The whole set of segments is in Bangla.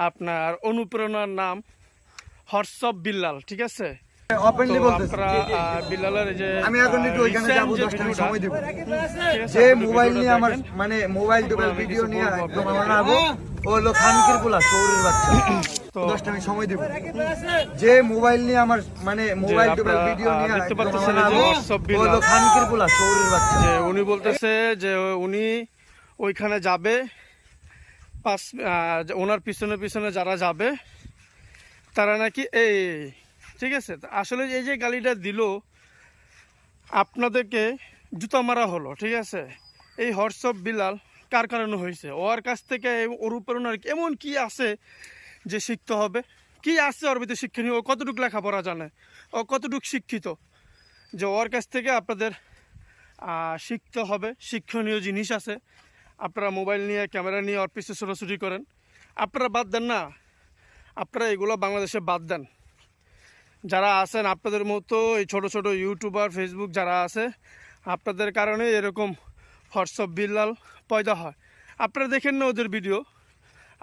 আপনার অনুপ্রেরণার নাম হোয়াটসঅ্যাপ বিল্লাল, ঠিক আছে? ওপেনলি বলতেছি বিল্লালের যে আমি এখন একটু ওইখানে যাব 10 মিনিট সময় দেব ঠিক আছে, যে মোবাইল নিয়ে আমার মানে মোবাইল টোবাইল ভিডিও নিয়ে একদম আমার নাবো ও হলো খানকির পোলা শহরের বাচ্চা তো 10 মিনিট সময় দেব যে মোবাইল নিয়ে আমার মানে মোবাইল টোবাইল ভিডিও নিয়ে দেখতে একদম পাচ্ছেন আমার এই যে নাবো হোয়াটসঅ্যাপ ও হলো বিল্লাল, খানকির পোলা শহরের বাচ্চা যে উনি বলতেছে যে উনি ওইখানে যাবে, ওনার পিছনে পিছনে যারা যাবে তারা নাকি এই, ঠিক আছে? আসলে এই যে গালিটা দিল আপনাদেরকে জুতা মারা হলো, ঠিক আছে? এই হোয়াটসঅ্যাপ বিল্লাল কার কারণে হয়েছে? ওর কাছ থেকে ওর উপরনার এমন কি আছে যে শিখতে হবে? কি আছে ওর ভিতরে শিক্ষণীয়? ও কতটুকু লেখাপড়া জানে, ও কতটুকু শিক্ষিত যে ওর কাছ থেকে আপনাদের শিখতে হবে? শিক্ষণীয় জিনিস আছে। আপনারা মোবাইল নিয়ে ক্যামেরা নিয়ে ওর পিছনে ছোটাছুটি করেন, আপনারা বাদ দেন না, আপনারা এগুলো বাংলাদেশে বাদ দেন। যারা আছেন আপনাদের মতো এই ছোট ছোট ইউটিউবার ফেসবুক যারা আছে, আপনাদের কারণে এরকম হোয়াটসঅ্যাপ বিল্লাল পয়দা হয়। আপনারা দেখেন না ওদের ভিডিও,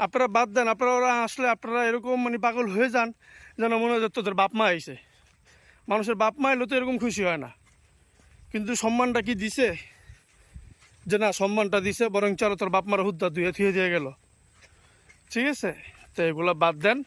আপনারা বাদ দেন। আপনারা ওরা আসলে আপনারা এরকম মানে পাগল হয়ে যান যেন মনে হয় তোদের বাপ মা আইছে। মানুষের বাপ মা এলে তো এরকম খুশি হয় না, কিন্তু সম্মানটা কি দিছে? যে না, সম্মানটা দিছে, বরং চলো তোর বাপ মার হুদ্দা ধুয়ে দিয়ে গেল, ঠিক আছে? তো এগুলো বাদ দেন।